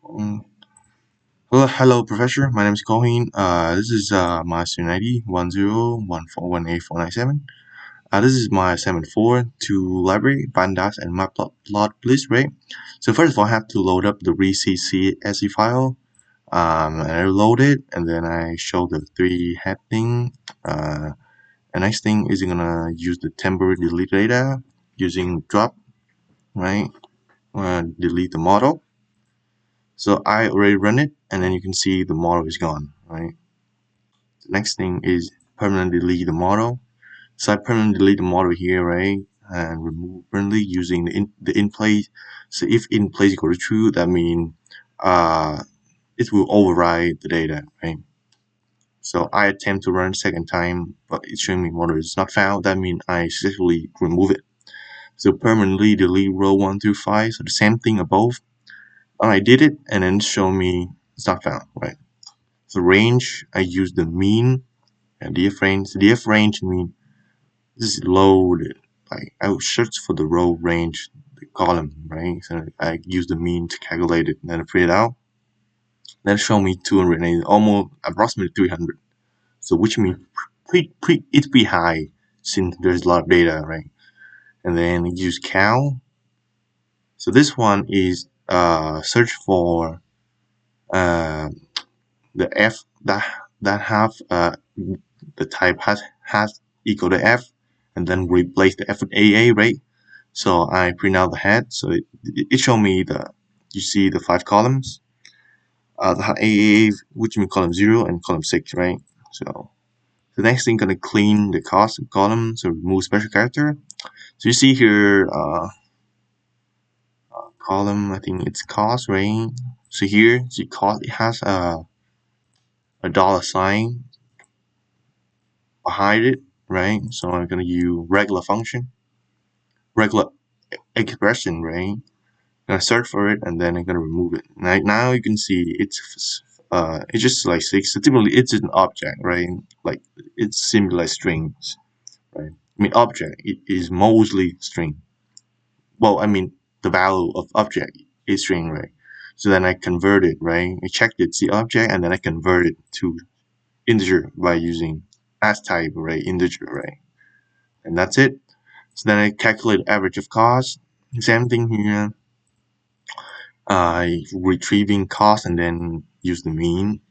Um, hello, Professor. My name is Cohen. This is my student ID 10141847. This is my assignment 4 to library, Pandas, and matplot list, right? So first of all, I have to load up the recc.se file. And I load it, and then I show the three heading. And next thing is gonna use the temporary delete data using drop, right? Delete the model. So I already run it, and then you can see the model is gone, right? The next thing is permanently delete the model. So I permanently delete the model here, right? And remove permanently using the in place. So if in place equal to true, that means it will override the data, right? So I attempt to run second time, but it's showing me model is not found. That means I successfully remove it. So permanently delete row 1 through 5. So the same thing above. I did it, and then show me it's not found, right? So range, I use the mean and df range. The df range mean this is loaded. Like I will search for the row range, the column, right? So I use the mean to calculate it, and then I print it out. That show me 280, almost approximately 300. So which means it's pretty high since there's a lot of data, right? And then use cal. So this one is search for uh, the f that have the type has equal to f, and then replace the f with aa, right? So I print out the head, so it show me you see the 5 columns, the aa, which means column 0 and column 6, right? So the next thing, gonna clean the cost column, so remove special character. So you see here column, I think it's cost, right? So here see cost, it has a dollar sign behind it, right? So I'm gonna use regular function, regular expression, right? I'm gonna search for it, and then I'm gonna remove it. Now you can see it's just like six. So typically it's an object, right? Like it's simply like strings, right? I mean object it is mostly string. Well, I mean the value of object is string, right? So then I convert it, right? I checked it's the object, and then I convert it to integer by using as type, right? Integer, right? And that's it. So then I calculate average of cost. Same thing here. Retrieving cost, and then use the mean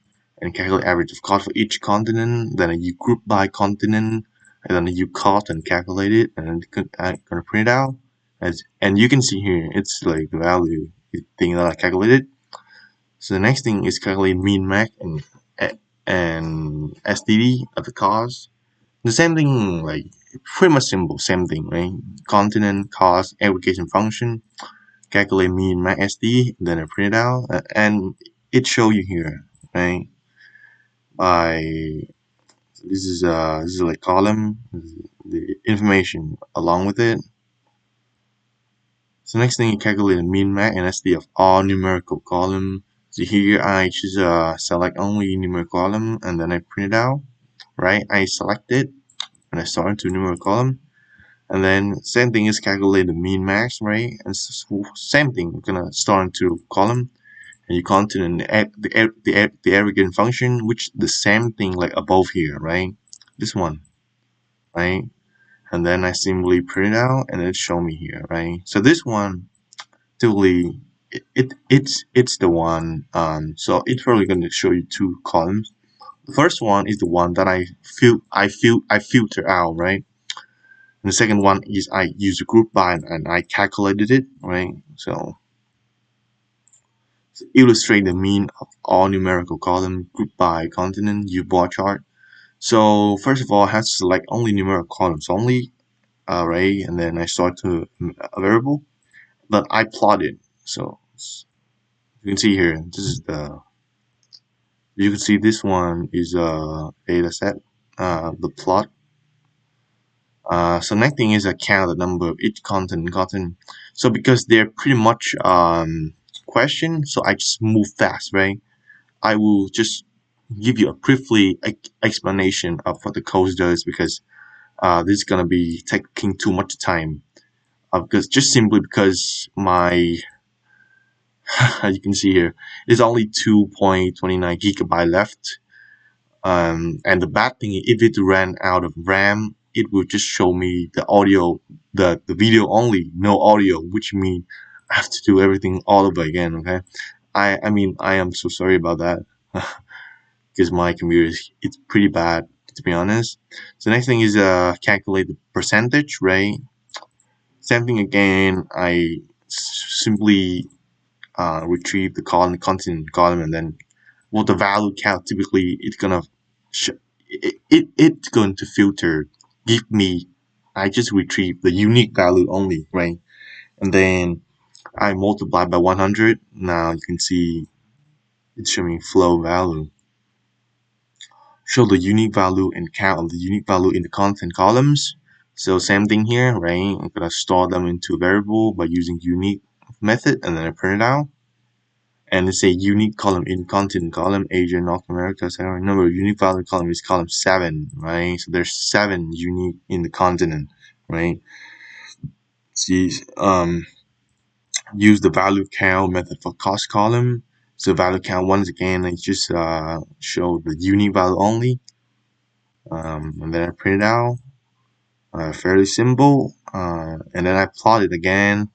and calculate average of cost for each continent. Then you group by continent, and then you cost and calculate it, and then I'm gonna print it out. And you can see here, it's like the value thing that I calculated. So the next thing is calculate mean max and STD of the cost. The same thing, like pretty much simple, same thing, right? Continent, cost, aggregation function, calculate mean max SD, then I print it out, and it show you here, right? By this is like column, the information along with it. So next thing, you calculate the mean max and SD of all numerical column. So here I choose select only numerical column, and then I print it out, right? I select it, and I start into numerical column. And then same thing is calculate the mean max, right? And same thing, we're gonna start into column, and you continue the aggregate function, which the same thing like above here, right? This one, right? And then I simply print it out, and it show me here, right? So this one typically it's the one. So it's probably going to show you 2 columns. The first one is the one that I filter out, right? And the second one is I use a group by, and I calculated it, right? So illustrate the mean of all numerical column grouped by continent, use bar chart. So first of all, I have to select only numerical columns only, right? And then I start to a variable, but I plot it. So you can see here, this is you can see this one is a data set, the plot. So next thing is I count the number of each continent. So because they're pretty much question, so I just move fast, right? I will just give you a briefly explanation of what the code does, because this is gonna be taking too much time. Because just simply because my As you can see here, it's only 2.29 gigabyte left. And the bad thing is, if it ran out of RAM, it will just show me the audio, the video only, no audio, which means I have to do everything all over again. Okay, I mean I am so sorry about that because my computer is it's pretty bad, to be honest. So next thing is calculate the percentage, right? Same thing again. I simply retrieve the column, content column, and then what the value count typically it's gonna it's going to filter give me. I just retrieve the unique value only, right? And then I multiply by 100. Now you can see it's showing flow value. Show the unique value and count of the unique value in the content columns. So same thing here, right? I'm gonna store them into a variable by using unique method, and then I print it out. And it's a unique column in content column, Asia, North America, etc. Number of unique value column is column 7, right? So there's 7 unique in the continent, right? See, use the value count method for cost column. So value count once again, I just show the unique value only, and then I print it out. Fairly simple, and then I plot it again.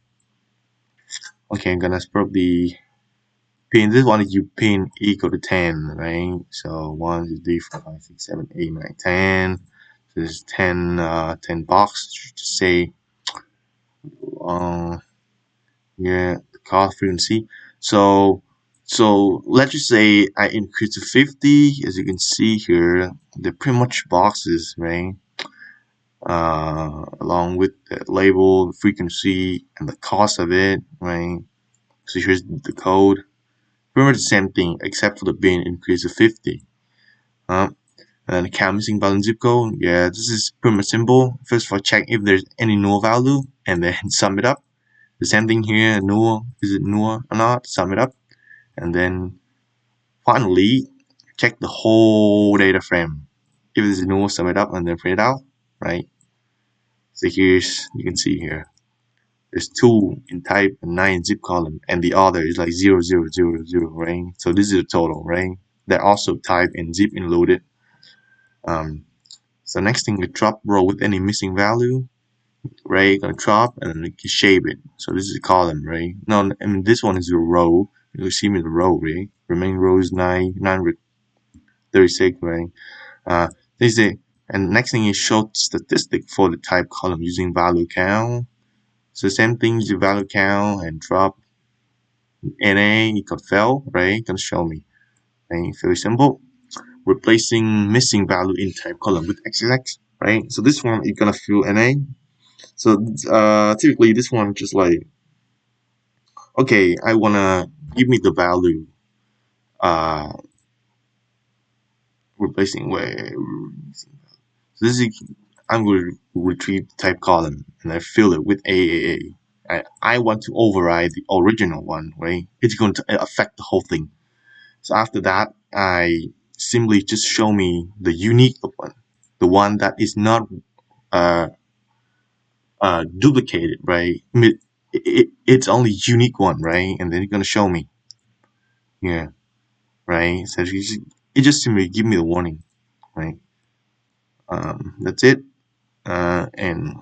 Okay, I'm gonna split the pin. This one is you pin equal to 10, right? So 1, 2, 3, 4, 5, 6, 7, 8, 9, 10. So there's 10 box to say, uh, yeah, the cost frequency. So let's just say I increase to 50. As you can see here, they're pretty much boxes, right? Along with the label, the frequency, and the cost of it, right? So here's the code. Pretty much the same thing, except for the bin increase to 50. And account missing value zip code. Yeah, this is pretty much simple. First of all, check if there's any null value, and then sum it up. The same thing here, null, is it null or not? Sum it up. And then finally, check the whole data frame. If it's null, sum it up and then print it out, right? So here's, you can see here, there's 2 in type and 9 in zip column, and the other is like 0, 0, 0, 0, right? So this is the total, right? They're also type and zip included. So next thing, we drop row with any missing value, right? Gonna drop and then shape it. So this is a column, right? No, I mean this one is a row. You see me the row, right? Remaining row is 936, right? This is and next thing is show statistic for the type column using value count. So same thing, use value count and drop NA equal fail, right? Gonna show me, right? Very simple. Replacing missing value in type column with XX, right? So this one you're gonna fill NA. So typically this one just like, okay, I wanna give me the value, uh, replacing where. So this is I'm going to retrieve the type column and I fill it with AAA. I want to override the original one, right? It's going to affect the whole thing. So after that, I simply just show me the unique one, the one that is not uh, duplicated, right? It's only unique one, right? And then it's gonna show me, yeah, right? So it just simply give me the warning, right? That's it. And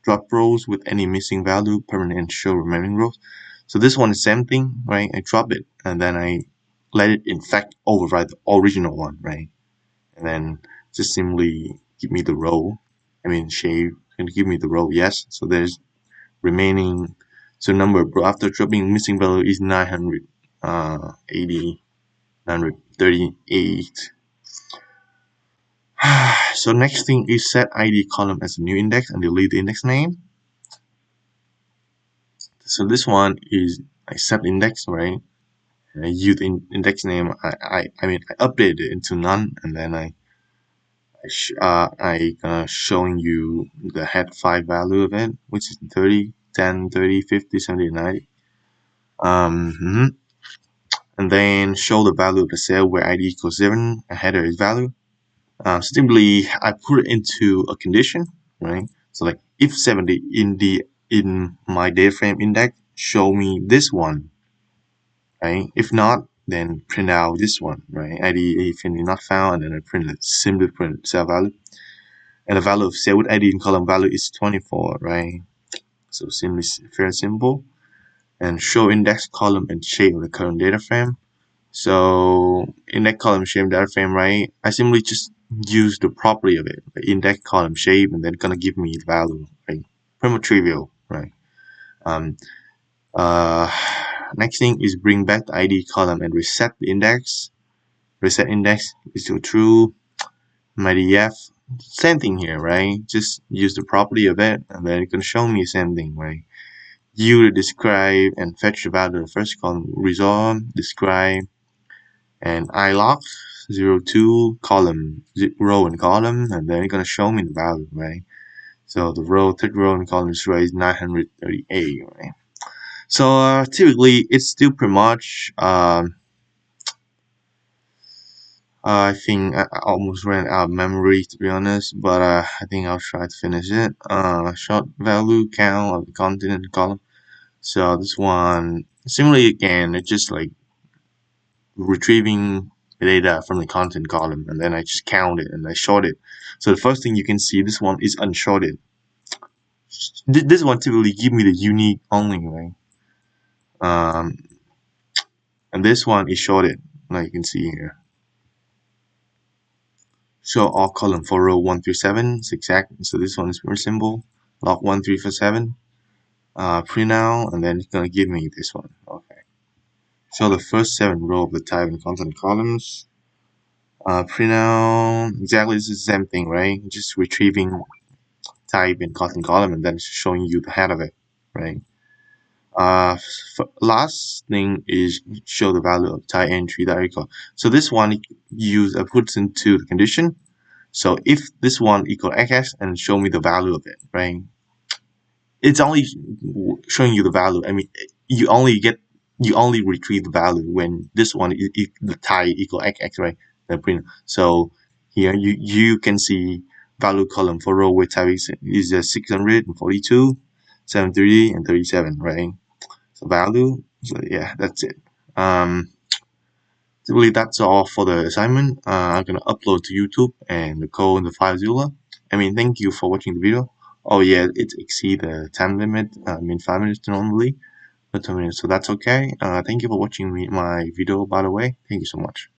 drop rows with any missing value, permanent and show remaining rows. So this one is same thing, right? I drop it and then I let it in fact override the original one, right? And then just simply give me the row. I mean shave and give me the row, yes. So there's remaining, so number after dropping missing value is 980, 938. So next thing is set ID column as a new index and delete the index name. So this one is I set index, right? I use the index name. I mean I update it into none, and then I gonna showing you the head 5 value of it, which is 30, 10, 30, 50, 70, 90. And then show the value of the cell where ID equals 7 and header is value. Simply I put it into a condition, right? So like if 70 in my data frame index, show me this one. right? If not, then print out this one, right? ID if you're not found, and then simply print cell value, and the value of cell with ID in column value is 24, right? So simply very simple. And show index column and shape of the current data frame. So index column shape data frame, right? I simply just use the property of it, the index column shape, and then gonna give me the value, right? Pretty much trivial, right? Um, uh, Next thing is bring back the ID column and reset the index. Reset index is to true. My def, same thing here, right? Just use the property of it, and then it's gonna show me the same thing, right? You describe and fetch the value of the first column, resolve, describe, and ilog 02 column, row and column, and then it's gonna show me the value, right? So the third row and column is 938, right? So typically it's still pretty much I think I almost ran out of memory, to be honest, but I think I'll try to finish it. Short value count of the content column. So this one, similarly again, it's just like retrieving the data from the content column, and then I just count it and I short it. So the first thing you can see, this one is unshorted. This one typically give me the unique only, right? Um, and this one is shorted, like you can see here. Show all column for row 1 through 7 is exact. So this one is very simple. Log 1 3 4 7. Print now, and then it's gonna give me this one. Okay. So the first 7 row of the type and content columns. Print now, exactly this is the same thing, right? Just retrieving type and content column, and then showing you the head of it, right? Last thing is show the value of type entry that equal. So this one puts into the condition. So if this one equal x and show me the value of it, right? It's only showing you the value. I mean, you only retrieve the value when this one is the type equal x, right? The print. So here you can see value column for row with type is 642, 730, and 37, right? So value. So yeah, that's it. So really that's all for the assignment. I'm gonna upload to YouTube and the code in the FileZilla. I mean, thank you for watching the video. Oh yeah, it exceed the time limit. I mean 5 minutes normally, but 2 minutes, so that's okay. Thank you for watching my video. By the way, thank you so much.